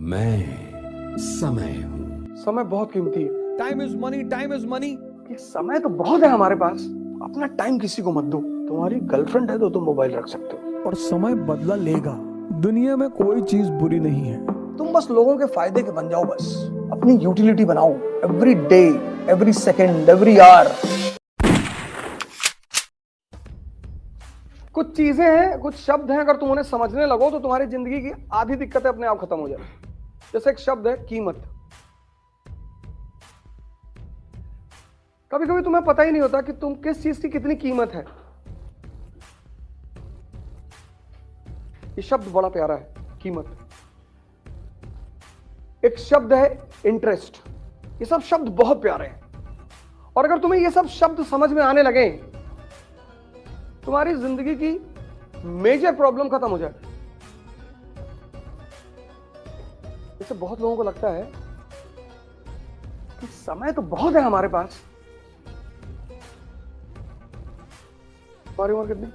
मैं समय हूं। समय बहुत कीमती है। Time is money, time is money. ये समय तो बहुत है हमारे पास, अपना टाइम किसी को मत दो। तुम्हारी गर्लफ्रेंड है तो तुम मोबाइल रख सकते हो। और समय बदला लेगा। दुनिया में कोई चीज बुरी नहीं है। तुम बस लोगों के फायदे के बन जाओ, बस अपनी यूटिलिटी बनाओ। Every day, every second, every hour. कुछ चीजें हैं, कुछ शब्द हैं, अगर तुम उन्हें समझने लगो तो तुम्हारी जिंदगी की आधी दिक्कतें अपने आप खत्म हो जाए। जैसे एक शब्द है कीमत। कभी कभी तुम्हें पता ही नहीं होता कि तुम किस चीज की कितनी कीमत है। ये शब्द बड़ा प्यारा है, कीमत। एक शब्द है इंटरेस्ट। ये सब शब्द बहुत प्यारे हैं, और अगर तुम्हें ये सब शब्द समझ में आने लगे, तुम्हारी जिंदगी की मेजर प्रॉब्लम खत्म हो जाए। इससे बहुत लोगों को लगता है कि समय तो बहुत है हमारे पास। तुम्हारी उम्र कितनी?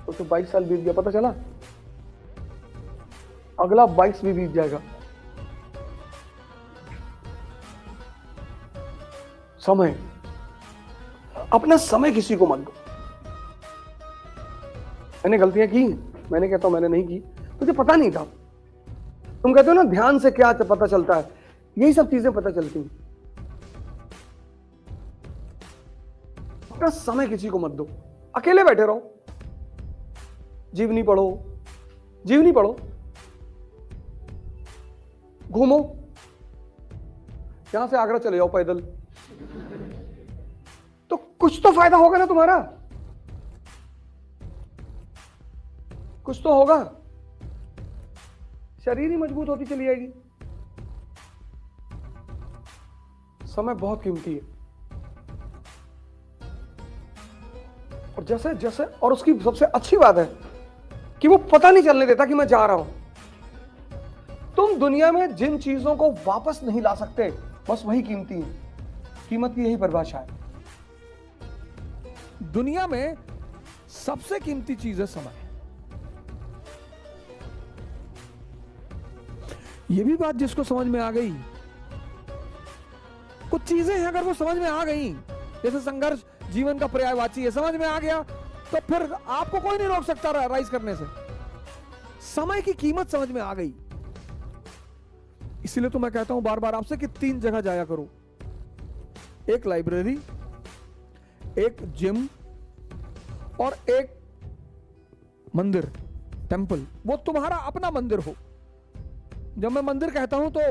तो 22 साल बीत गया, पता चला अगला 22 भी बीत जाएगा। समय, अपना समय किसी को मत दो। मैंने गलतियां की, मैंने कहता हूं मैंने नहीं की, मुझे पता नहीं था। तुम कहते हो ना ध्यान से क्या पता चलता है, यही सब चीजें पता चलती हैं। अपना समय किसी को मत दो। अकेले बैठे रहो, जीवनी पढ़ो, जीवनी पढ़ो, घूमो। यहां से आगरा चले जाओ पैदल, तो कुछ तो फायदा होगा ना तुम्हारा, कुछ तो होगा। शरीर ही मजबूत होती चली जाएगी। समय बहुत कीमती है, और जैसे जैसे, और उसकी सबसे अच्छी बात है कि वो पता नहीं चलने देता कि मैं जा रहा हूं। तुम दुनिया में जिन चीजों को वापस नहीं ला सकते, बस वही कीमती है। कीमत की यही परिभाषा है। दुनिया में सबसे कीमती चीज है समय। यह भी बात जिसको समझ में आ गई, कुछ चीजें हैं अगर वो समझ में आ गई, जैसे संघर्ष जीवन का पर्यायवाची है, समझ में आ गया तो फिर आपको कोई नहीं रोक सकता राइज करने से। समय की कीमत समझ में आ गई। इसीलिए तो मैं कहता हूं बार बार आपसे कि 3 जगह जाया करो। एक लाइब्रेरी, एक जिम, और एक मंदिर, टेंपल। वो तुम्हारा अपना मंदिर हो। जब मैं मंदिर कहता हूं तो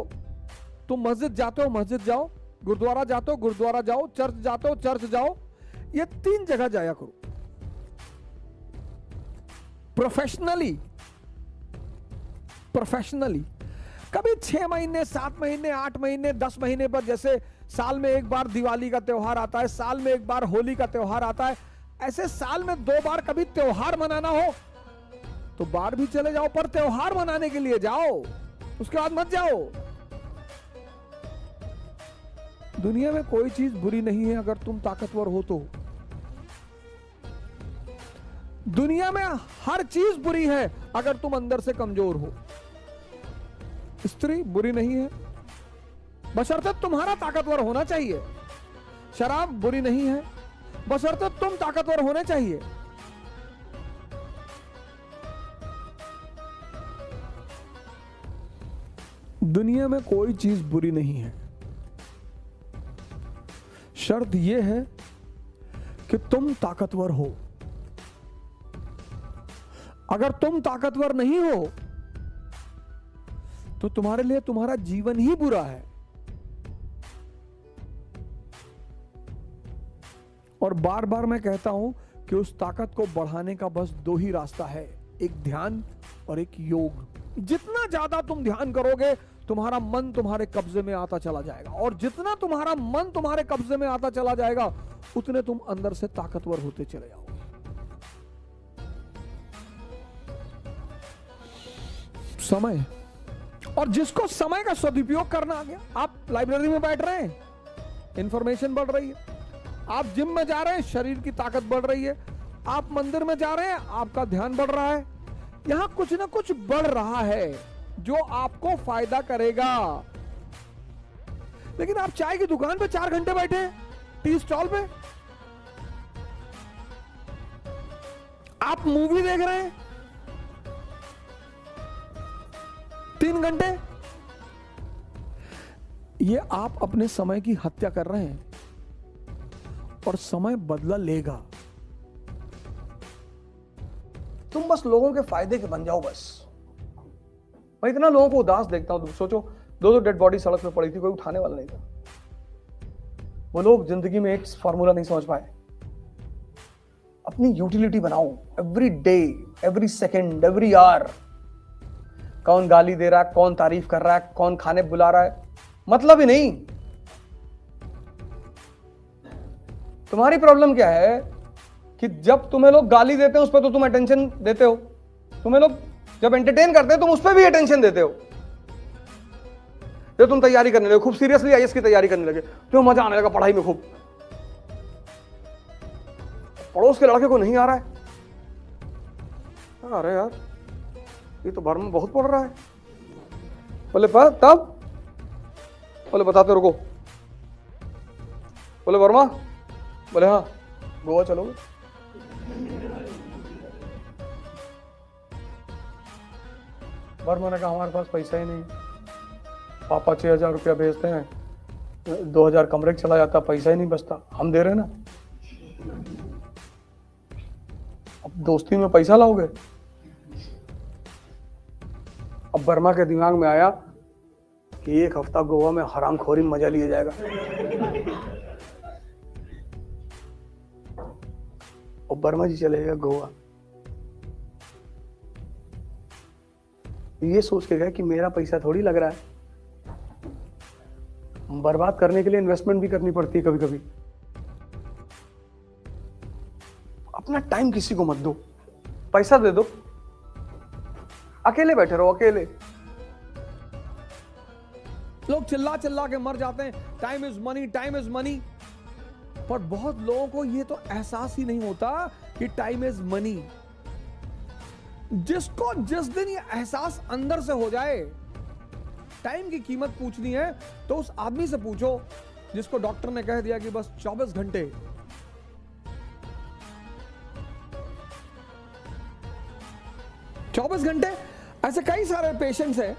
तुम मस्जिद जाते हो, मस्जिद जाओ, गुरुद्वारा जाते हो, गुरुद्वारा जाओ, चर्च जाते हो, चर्च जाओ। ये 3 जगह जाया करो। प्रोफेशनली, प्रोफेशनली कभी 6 महीने, 7 महीने, 8 महीने, 10 महीने पर, जैसे साल में एक बार दिवाली का त्योहार आता है, साल में एक बार होली का त्योहार आता है, ऐसे साल में 2 बार कभी त्योहार मनाना हो तो बाहर भी चले जाओ, पर त्योहार मनाने के लिए जाओ, उसके बाद मत जाओ। दुनिया में कोई चीज बुरी नहीं है अगर तुम ताकतवर हो तो। दुनिया में हर चीज बुरी है अगर तुम अंदर से कमजोर हो। स्त्री बुरी नहीं है बशर्ते तुम्हारा ताकतवर होना चाहिए। शराब बुरी नहीं है बशर्ते तुम ताकतवर होने चाहिए। दुनिया में कोई चीज बुरी नहीं है, शर्त यह है कि तुम ताकतवर हो। अगर तुम ताकतवर नहीं हो तो तुम्हारे लिए तुम्हारा जीवन ही बुरा है। और बार बार मैं कहता हूं कि उस ताकत को बढ़ाने का बस 2 ही रास्ता है, एक ध्यान और एक योग। जितना ज्यादा तुम ध्यान करोगे, तुम्हारा मन तुम्हारे कब्जे में आता चला जाएगा, और जितना तुम्हारा मन तुम्हारे कब्जे में आता चला जाएगा, उतने तुम अंदर से ताकतवर होते चले जाओगे। समय, और जिसको समय का सदुपयोग करना आ गया, आप लाइब्रेरी में बैठ रहे हैं, इंफॉर्मेशन बढ़ रही है। आप जिम में जा रहे हैं, शरीर की ताकत बढ़ रही है। आप मंदिर में जा रहे हैं, आपका ध्यान बढ़ रहा है। यहां कुछ ना कुछ बढ़ रहा है। जो आपको फायदा करेगा। लेकिन आप चाय की दुकान पे 4 घंटे बैठे हैं, टी स्टॉल पे, आप मूवी देख रहे हैं 3 घंटे, ये आप अपने समय की हत्या कर रहे हैं और समय बदला लेगा। तुम बस लोगों के फायदे के बन जाओ बस। मैं इतना लोगों को उदास देखता हूं, सोचो 2 डेड बॉडी सड़क पे पड़ी थी, कोई उठाने वाला नहीं था। वो लोग जिंदगी में एक फॉर्मूला नहीं समझ पाए। अपनी यूटिलिटी बनाओ, every day, every second, every hour. कौन गाली दे रहा है, कौन तारीफ कर रहा है, कौन खाने बुला रहा है, मतलब ही नहीं। तुम्हारी प्रॉब्लम क्या है कि जब तुम्हें लोग गाली देते हैं उस पर तो तुम अटेंशन देते हो, तुम्हें लोग जब एंटरटेन करते हैं तुम उस पर भी अटेंशन देते हो। जब तुम तैयारी करने लगे, खूब सीरियसली आईएएस की तैयारी करने लगे, तो मजा आने लगा पढ़ाई में खूब, पड़ोस के लड़के को नहीं आ रहा है, अरे यार ये तो भर में बहुत पढ़ रहा है, बोले तब, बोले बताते रुको, बोले वर्मा, बोले हाँ गोवा चलोगे? वर्मा ने कहा हमारे पास पैसा ही नहीं, पापा 6,000 रुपया भेजते हैं, 2,000 कमरे चला जाता, पैसा ही नहीं बचता, हम दे रहे हैं ना, अब दोस्ती में पैसा लाओगे? अब वर्मा के दिमाग में आया कि 1 हफ्ता गोवा में हरामखोरी में मजा लिया जाएगा, और वर्मा जी चले गए गोवा। ये सोच के गए कि मेरा पैसा थोड़ी लग रहा है, बर्बाद करने के लिए इन्वेस्टमेंट भी करनी पड़ती है कभी कभी। अपना टाइम किसी को मत दो, पैसा दे दो, अकेले बैठे रहो, अकेले। लोग चिल्ला चिल्ला के मर जाते हैं, time is money, time is money, पर बहुत लोगों को यह तो एहसास ही नहीं होता कि टाइम इज मनी। जिसको जिस दिन ये एहसास अंदर से हो जाए टाइम की कीमत पूछनी है, तो उस आदमी से पूछो जिसको डॉक्टर ने कह दिया कि बस 24 घंटे। ऐसे कई सारे पेशेंट्स हैं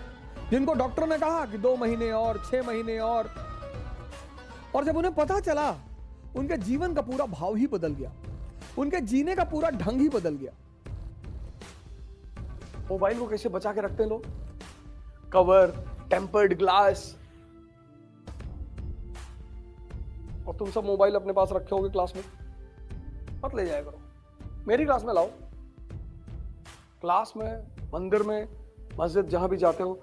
जिनको डॉक्टर ने कहा कि 2 महीने और 6 महीने और जब उन्हें पता चला उनके जीवन का पूरा भाव ही बदल गया, उनके जीने का पूरा ढंग ही बदल गया। मोबाइल को कैसे बचा के रखते हैं लोग, कवर, टेम्पर्ड ग्लास, और तुम सब मोबाइल अपने पास रखे होगे क्लास में, मत ले जाया करो, मेरी क्लास में लाओ। क्लास में, मंदिर में, मस्जिद, जहां भी जाते हो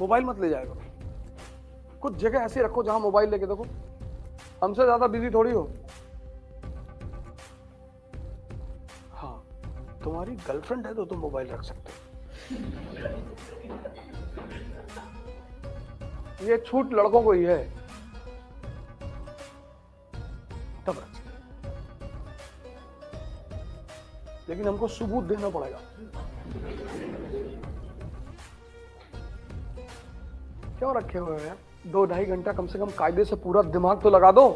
मोबाइल मत ले जाया करो। कुछ जगह ऐसे रखो जहां मोबाइल लेके देखो, हमसे ज्यादा बिजी थोड़ी हो। हाँ, तुम्हारी गर्लफ्रेंड है तो तुम मोबाइल रख सकते हो, ये छूट लड़कों को ही है, तब रख सकते, लेकिन हमको सबूत देना पड़ेगा। क्यों रखे हुए हो यार? 2-2.5 घंटा कम से कम कायदे से पूरा दिमाग तो लगा दो।